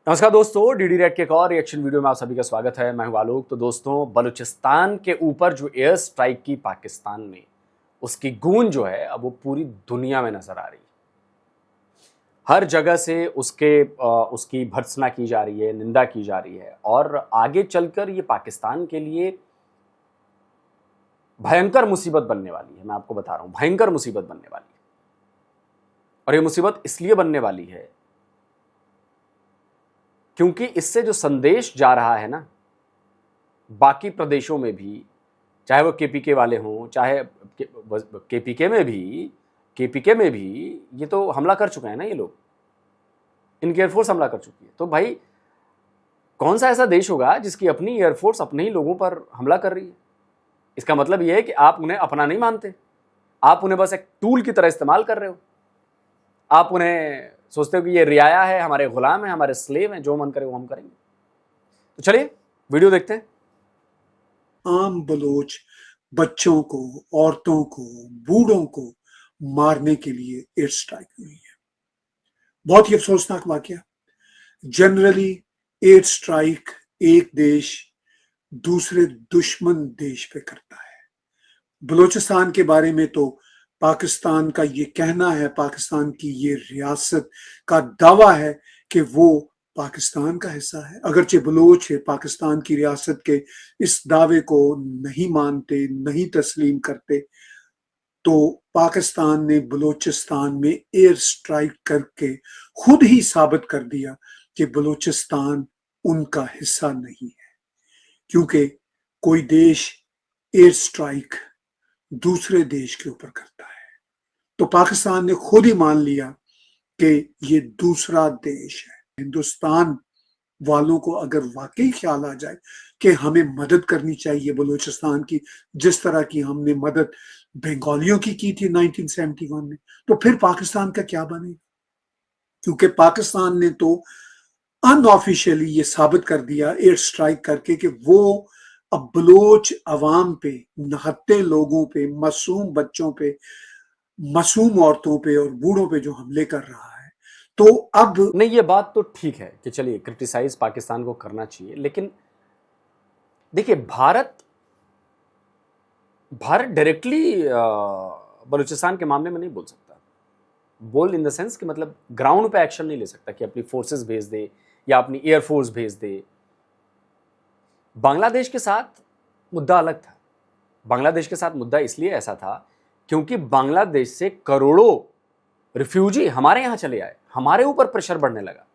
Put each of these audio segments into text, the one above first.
नमस्कार दोस्तों, DD red के एक और रिएक्शन वीडियो में आप सभी का स्वागत है। मैं हूं आलोक। तो दोस्तों, बलूचिस्तान के ऊपर जो एयर स्ट्राइक की पाकिस्तान ने, उसकी गूंज जो है अब वो पूरी दुनिया में नजर आ रही है। हर जगह से उसकी भर्त्सना की जा रही है, निंदा की जा रही है और आगे चलकर ये पाकिस्तान के लिए भयंकर मुसीबत बनने वाली है। मैं आपको बता रहा हूं, भयंकर मुसीबत बनने वाली है। और ये मुसीबत इसलिए बनने वाली है क्योंकि इससे जो संदेश जा रहा है ना, बाकी प्रदेशों में भी, चाहे वो केपीके वाले हों, चाहे केपीके में भी ये तो हमला कर चुके हैं ना, ये लोग, इनकी एयरफोर्स हमला कर चुकी है। तो भाई, कौन सा ऐसा देश होगा जिसकी अपनी एयरफोर्स अपने ही लोगों पर हमला कर रही है? इसका मतलब यह है कि आप उन्हें अपना नहीं मानते, आप उन्हें बस एक टूल की तरह इस्तेमाल कर रहे हो। आप उन्हें सोचते हो कि ये रियाया है, हमारे गुलाम है, हमारे स्लेव हैं, जो मन करे वो हम करेंगे। तो चलिए वीडियो देखते हैं। आम बलोच बच्चों को, औरतों को, बूढ़ों को मारने के लिए एयर स्ट्राइक हुई है। बहुत ही अफसोसनाक वाकया। जनरली एयर स्ट्राइक एक देश दूसरे दुश्मन देश पे करता है। बलूचिस्तान के बारे में तो पाकिस्तान का ये कहना है, पाकिस्तान की ये रियासत का दावा है कि वो पाकिस्तान का हिस्सा है। अगरचे बलोच पाकिस्तान की रियासत के इस दावे को नहीं मानते, नहीं तस्लीम करते, तो पाकिस्तान ने बलूचिस्तान में एयर स्ट्राइक करके खुद ही साबित कर दिया कि बलूचिस्तान उनका हिस्सा नहीं है। क्योंकि कोई देश एयर स्ट्राइक दूसरे देश के ऊपर करता है तो पाकिस्तान ने खुद ही मान लिया कि ये दूसरा देश है। हिंदुस्तान वालों को अगर वाकई ख्याल आ जाए कि हमें मदद करनी चाहिए बलूचिस्तान की, जिस तरह की हमने मदद बंगालियों की थी 1971 में, तो फिर पाकिस्तान का क्या बनेगा? क्योंकि पाकिस्तान ने तो अनऑफिशियली ये साबित कर दिया एयर स्ट्राइक करके कि वो अब बलोच अवाम पे, नहत्ते लोगों पे, मासूम बच्चों पे, मासूम औरतों पे और बूढ़ों पे जो हमले कर रहा है। तो अब नहीं, ये बात तो ठीक है कि चलिए क्रिटिसाइज पाकिस्तान को करना चाहिए, लेकिन देखिए, भारत डायरेक्टली बलूचिस्तान के मामले में नहीं बोल सकता। बोल इन द सेंस कि मतलब ग्राउंड पे एक्शन नहीं ले सकता कि अपनी फोर्सेस भेज दे या अपनी एयरफोर्स भेज दे। बांग्लादेश के साथ मुद्दा अलग था। बांग्लादेश के साथ मुद्दा इसलिए ऐसा था क्योंकि बांग्लादेश से करोड़ों रिफ्यूजी हमारे यहां चले आए, हमारे ऊपर प्रेशर बढ़ने लगा।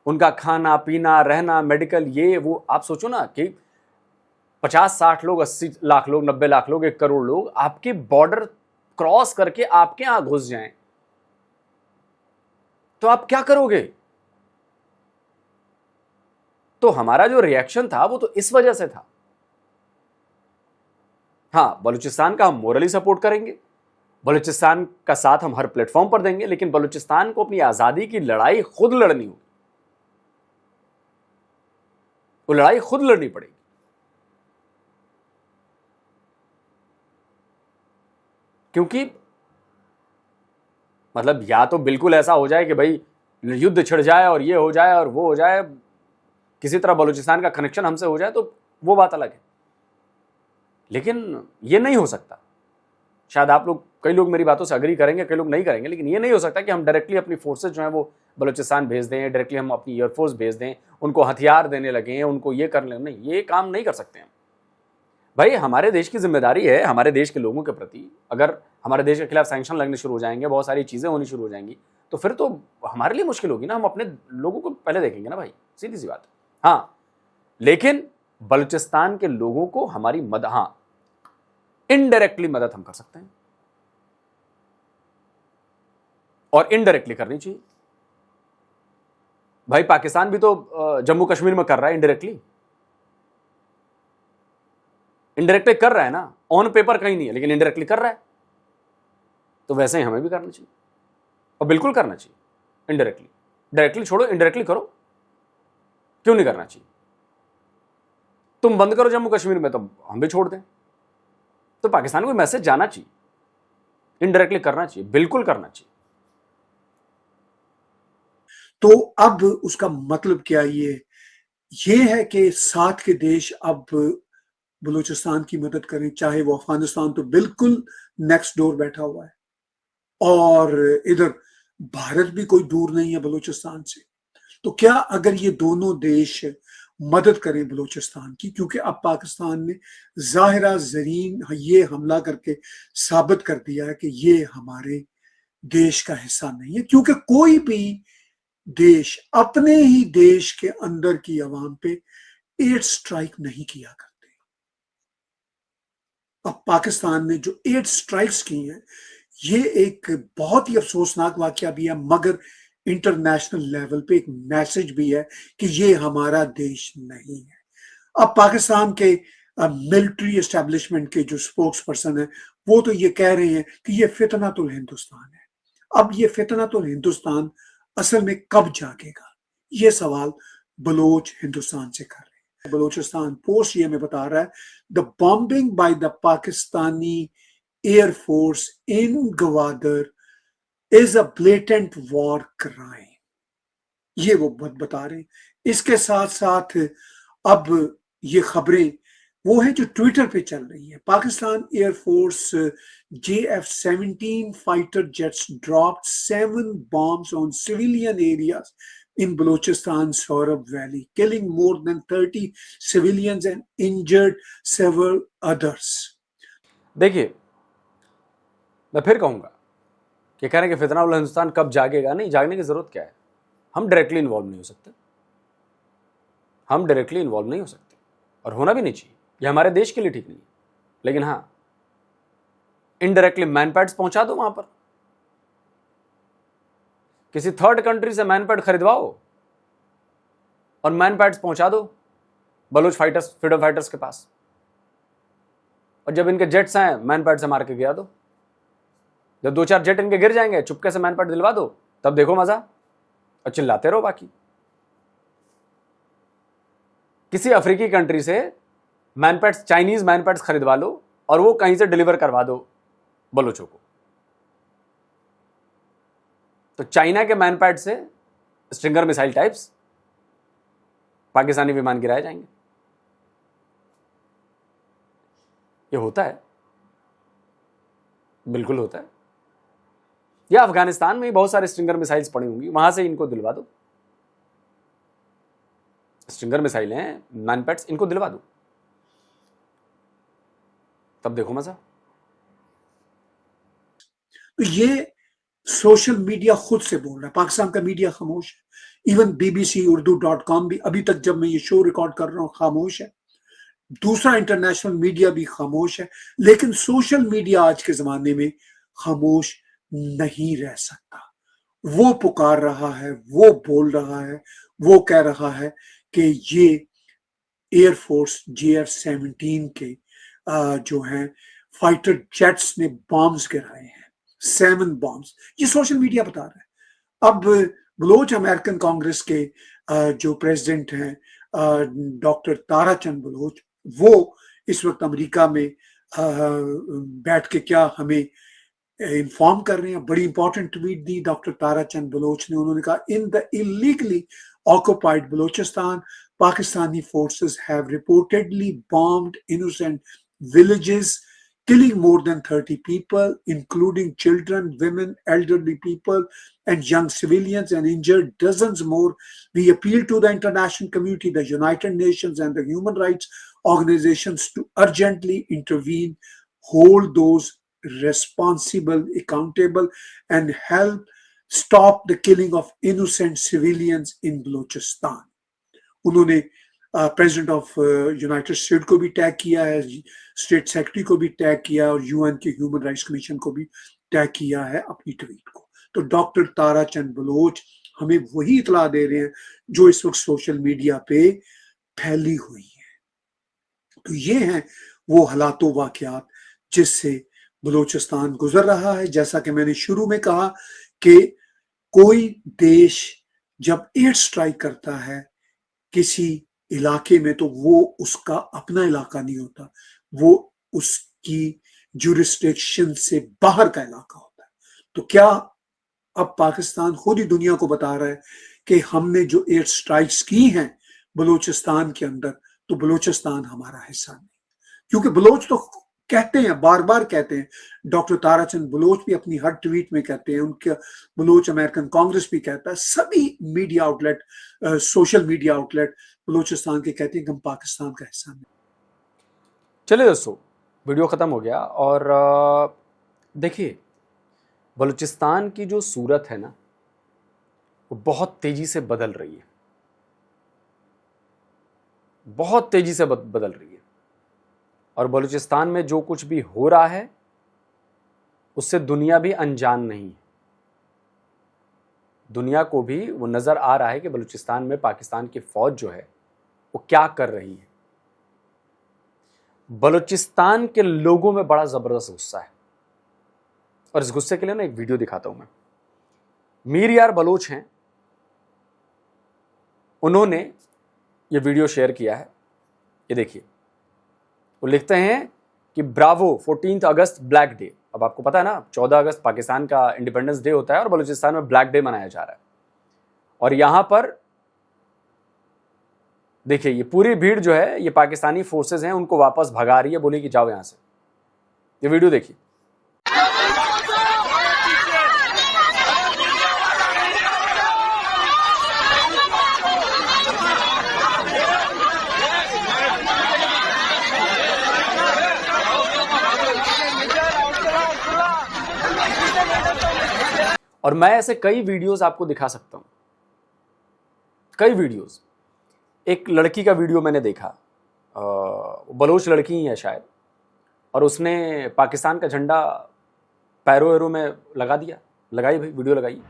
उनका खाना पीना, रहना, मेडिकल, ये वो। आप सोचो ना कि 50-60 लोग, 80 लाख लोग, 90 लाख लोग, 1 करोड़ लोग आपके बॉर्डर क्रॉस करके आपके यहां घुस जाएं, तो आप क्या करोगे? तो हमारा जो रिएक्शन था वो तो इस वजह से था। हाँ, बलूचिस्तान का हम मोरली सपोर्ट करेंगे, बलूचिस्तान का साथ हम हर प्लेटफॉर्म पर देंगे, लेकिन बलूचिस्तान को अपनी आजादी की लड़ाई खुद लड़नी होगी। वो लड़ाई खुद लड़नी पड़ेगी। क्योंकि मतलब या तो बिल्कुल ऐसा हो जाए कि भाई युद्ध छिड़ जाए और ये हो जाए और वो हो जाए, किसी तरह बलूचिस्तान का कनेक्शन हमसे हो जाए, तो वो बात अलग है। लेकिन ये नहीं हो सकता। शायद आप लोग, कई लोग मेरी बातों से अग्री करेंगे, कई लोग नहीं करेंगे, लेकिन ये नहीं हो सकता कि हम डायरेक्टली अपनी फोर्सेज जो है वो बलूचिस्तान भेज दें, डायरेक्टली हम अपनी एयरफोर्स भेज दें, उनको हथियार देने लगे, उनको ये करने लगे। नहीं, ये काम नहीं कर सकते हम। भाई, हमारे देश की जिम्मेदारी है हमारे देश के लोगों के प्रति। अगर हमारे देश के खिलाफ सैंक्शन लगने शुरू हो जाएंगे, बहुत सारी चीजें होनी शुरू हो जाएंगी, तो फिर तो हमारे लिए मुश्किल होगी ना। हम अपने लोगों को पहले देखेंगे ना भाई, सीधी सी बात। हाँ, लेकिन बलूचिस्तान के लोगों को हमारी मदद, हाँ, इनडायरेक्टली मदद हम कर सकते हैं और इनडायरेक्टली करनी चाहिए। भाई, पाकिस्तान भी तो जम्मू कश्मीर में कर रहा है इनडायरेक्टली। इनडायरेक्टली कर रहा है ना, ऑन पेपर कहीं नहीं है, लेकिन इनडायरेक्टली कर रहा है। तो वैसे ही हमें भी करना चाहिए, और बिल्कुल करना चाहिए इनडायरेक्टली। डायरेक्टली छोड़ो, इनडायरेक्टली करो। क्यों नहीं करना चाहिए? तुम बंद करो जम्मू कश्मीर में, तो हम भी छोड़ दें। तो पाकिस्तान को मैसेज जाना चाहिए, इनडायरेक्टली करना चाहिए, बिल्कुल करना चाहिए। तो अब उसका मतलब क्या ये है कि साथ के देश अब बलूचिस्तान की मदद करें, चाहे वो अफगानिस्तान तो बिल्कुल नेक्स्ट डोर बैठा हुआ है, और इधर भारत भी कोई दूर नहीं है बलूचिस्तान से। तो क्या अगर ये दोनों देश मदद करें बलूचिस्तान की, क्योंकि अब पाकिस्तान ने जाहिरा जरीन ये हमला करके साबित कर दिया है कि ये हमारे देश का हिस्सा नहीं है, क्योंकि कोई भी देश अपने ही देश के अंदर की आवाम पे एयर स्ट्राइक नहीं किया करते। अब पाकिस्तान ने जो एयर स्ट्राइक्स की हैं, ये एक बहुत ही अफसोसनाक वाकया भी है, मगर इंटरनेशनल लेवल पे एक मैसेज भी है कि ये हमारा देश नहीं है। अब पाकिस्तान के मिलिट्री एस्टेब्लिशमेंट के जो स्पोक्स पर्सन है, वो तो ये कह रहे हैं कि ये फितनातुल हिंदुस्तान है। अब ये फितनातुल हिंदुस्तान असल में कब जागेगा, ये सवाल बलोच हिंदुस्तान से कर रहे हैं। बलोचिस्तान पोस्ट ये में बता रहा है, the bombing by the Pakistani air force in Gwadar is a blatant war crime, ये वो बता रहे हैं। इसके साथ साथ अब ये खबरें वो हैं जो ट्विटर पे चल रही है। Pakistan air force JF-17 fighter jets dropped 7 bombs on civilian areas in Balochistan Saurabh Valley, killing more than 30 civilians and injured several others. देखिए, मैं फिर कहूंगा कि कह रहे हैं कि फितना वाला हिंदुस्तान कब जागेगा। नहीं, जागने की जरूरत क्या है। हम डायरेक्टली इन्वॉल्व नहीं हो सकते, हम डायरेक्टली इन्वॉल्व नहीं हो सकते, और होना भी नहीं चाहिए। ये हमारे देश के लिए ठीक नहीं है। लेकिन हाँ, इनडायरेक्टली मैनपैड्स पहुंचा दो वहां पर, किसी थर्ड कंट्री से मैनपैड खरीदवाओ और मैनपैड्स पहुंचा दो बलूच फाइटर्स, फ्रीडम फाइटर्स के पास, और जब इनके जेट्स आए मैनपैड से मार के गिरा दो। जब 2-4 जेट इनके गिर जाएंगे, चुपके से मैनपैड दिलवा दो, तब देखो मजा, और चिल्लाते रहो। बाकी किसी अफ्रीकी कंट्री से मैनपैड्स, चाइनीज मैनपैड्स खरीदवा लो और वो कहीं से डिलीवर करवा दो बलूचों को। तो चाइना के मैनपैड से स्ट्रिंगर मिसाइल टाइप्स पाकिस्तानी विमान गिराए जाएंगे। ये होता है, बिल्कुल होता है। या अफगानिस्तान में ही बहुत सारे स्ट्रिंगर मिसाइल्स पड़ी होंगी, वहां से इनको दिलवा दो। स्ट्रिंगर मिसाइल हैं, मैनपैड्स, इनको दिलवा दो, तब देखो मजा। तो ये सोशल मीडिया खुद से बोल रहा है, पाकिस्तान का मीडिया खामोश है। इवन BBC-Urdu.com भी अभी तक, जब मैं ये शो रिकॉर्ड कर रहा हूं, खामोश है। दूसरा इंटरनेशनल मीडिया भी खामोश है। लेकिन सोशल मीडिया आज के जमाने में खामोश नहीं रह सकता। वो पुकार रहा है, वो बोल रहा है, वो कह रहा है कि ये एयरफोर्स JF-17 के जो हैं फाइटर जेट्स ने बॉम्ब्स गिराए हैं, 7 बॉम्ब्स। ये सोशल मीडिया बता रहा है। अब बलोच अमेरिकन कांग्रेस के जो प्रेसिडेंट हैं डॉक्टर ताराचंद बलोच, वो इस वक्त अमेरिका में बैठ के क्या हमें इन्फॉर्म कर रहे हैं। बड़ी इंपॉर्टेंट ट्वीट दी डॉक्टर ताराचंद बलोच ने। उन्होंने कहा, in the illegally occupied Balochistan, Pakistani forces have reportedly bombed innocent villages, killing more than 30 people, including children, women, elderly people, and young civilians, and injured dozens more. We appeal to the international community, the United Nations, and the human rights organizations to urgently intervene, hold those responsible accountable, and help stop the killing of innocent civilians in Balochistan. उन्होंने president of United state को भी tag किया है, state secretary को भी tag किया, और UN के ह्यूमन राइट्स कमीशन को भी टैग किया है अपनी ट्वीट को। तो डॉक्टर ताराचंद बलोच हमें वही इतला दे रहे हैं जो इस वक्त सोशल मीडिया पे फैली हुई है। तो ये हैं वो हालातों वाकयात जिससे बलोचिस्तान गुजर रहा है। जैसा कि मैंने शुरू में कहा कि कोई देश जब एयर स्ट्राइक करता है किसी इलाके में, तो वो उसका अपना इलाका नहीं होता, वो उसकी ज्यूरिस्डिक्शन से बाहर का इलाका होता है। तो क्या अब पाकिस्तान खुद ही दुनिया को बता रहा है कि हमने जो एयर स्ट्राइक्स की हैं बलूचिस्तान के अंदर, तो बलूचिस्तान हमारा हिस्सा नहीं, क्योंकि बलोच तो कहते हैं, बार बार कहते हैं, डॉक्टर ताराचंद बलोच भी अपनी हर ट्वीट में कहते हैं, उनके बलोच अमेरिकन कांग्रेस भी कहता है, सभी media outlet, social media outlet Balochistan के कहते हैं कि हम पाकिस्तान का हिस्सा नहीं। चलिए दोस्तों, वीडियो ख़त्म हो गया। और देखिए, बलूचिस्तान की जो सूरत है ना, वो बहुत तेज़ी से बदल रही है, बहुत तेज़ी से बदल रही है। और बलूचिस्तान में जो कुछ भी हो रहा है उससे दुनिया भी अनजान नहीं है। दुनिया को भी वो नज़र आ रहा है कि बलूचिस्तान में पाकिस्तान की फ़ौज जो है वो क्या कर रही है। बलूचिस्तान के लोगों में बड़ा ज़बरदस्त गुस्सा है, और इस गुस्से के लिए ना एक वीडियो दिखाता हूं मैं। मीर यार बलोच हैं, उन्होंने ये वीडियो शेयर किया है। ये देखिए, वो लिखते हैं कि ब्रावो 14 अगस्त ब्लैक डे। अब आपको पता है ना, 14 अगस्त पाकिस्तान का इंडिपेंडेंस डे होता है और बलूचिस्तान में ब्लैक डे मनाया जा रहा है। और यहां पर देखिए, ये पूरी भीड़ जो है, ये पाकिस्तानी फोर्सेस हैं, उनको वापस भगा रही है, बोली कि जाओ यहां से। ये वीडियो देखिए। और मैं ऐसे कई वीडियोस आपको दिखा सकता हूं, कई वीडियोस। एक लड़की का वीडियो मैंने देखा, बलोच लड़की ही है शायद, और उसने पाकिस्तान का झंडा पैरों वैरों में लगा दिया, लगाई भाई, वीडियो लगाई।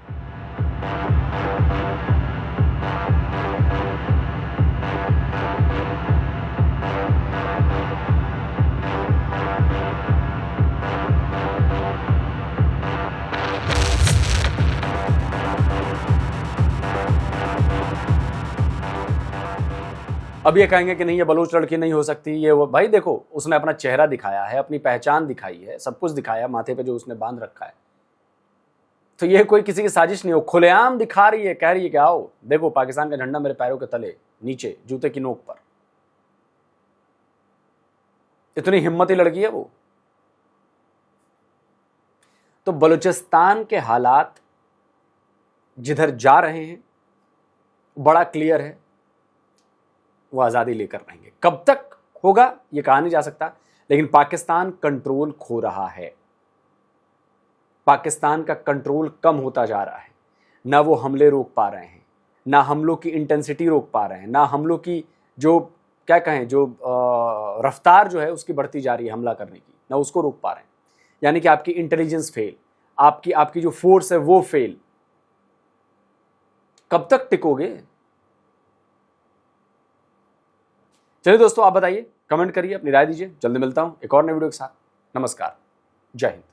अब ये कहेंगे कि नहीं, ये बलोच लड़की नहीं हो सकती, ये वो। भाई देखो, उसने अपना चेहरा दिखाया है, अपनी पहचान दिखाई है, सब कुछ दिखाया, माथे पे जो उसने बांध रखा है। तो ये कोई किसी की साजिश नहीं हो, खुलेआम दिखा रही है, कह रही है कि आओ देखो, पाकिस्तान का झंडा मेरे पैरों के तले, नीचे जूते की नोक पर। इतनी हिम्मती लड़की है वो। तो बलूचिस्तान के हालात जिधर जा रहे हैं बड़ा क्लियर है, वो आज़ादी लेकर रहेंगे। कब तक होगा ये कहा नहीं जा सकता, लेकिन पाकिस्तान कंट्रोल खो रहा है, पाकिस्तान का कंट्रोल कम होता जा रहा है। ना वो हमले रोक पा रहे हैं, ना हमलों की इंटेंसिटी रोक पा रहे हैं, ना हमलों की जो क्या कहें, जो रफ्तार जो है उसकी बढ़ती जा रही है हमला करने की, ना उसको रोक पा रहे हैं। यानी कि आपकी इंटेलिजेंस फेल, आपकी जो फोर्स है वो फेल। कब तक टिकोगे? चलिए दोस्तों, आप बताइए, कमेंट करिए, अपनी राय दीजिए। जल्दी मिलता हूं एक और नए वीडियो के साथ। नमस्कार, जय हिंद।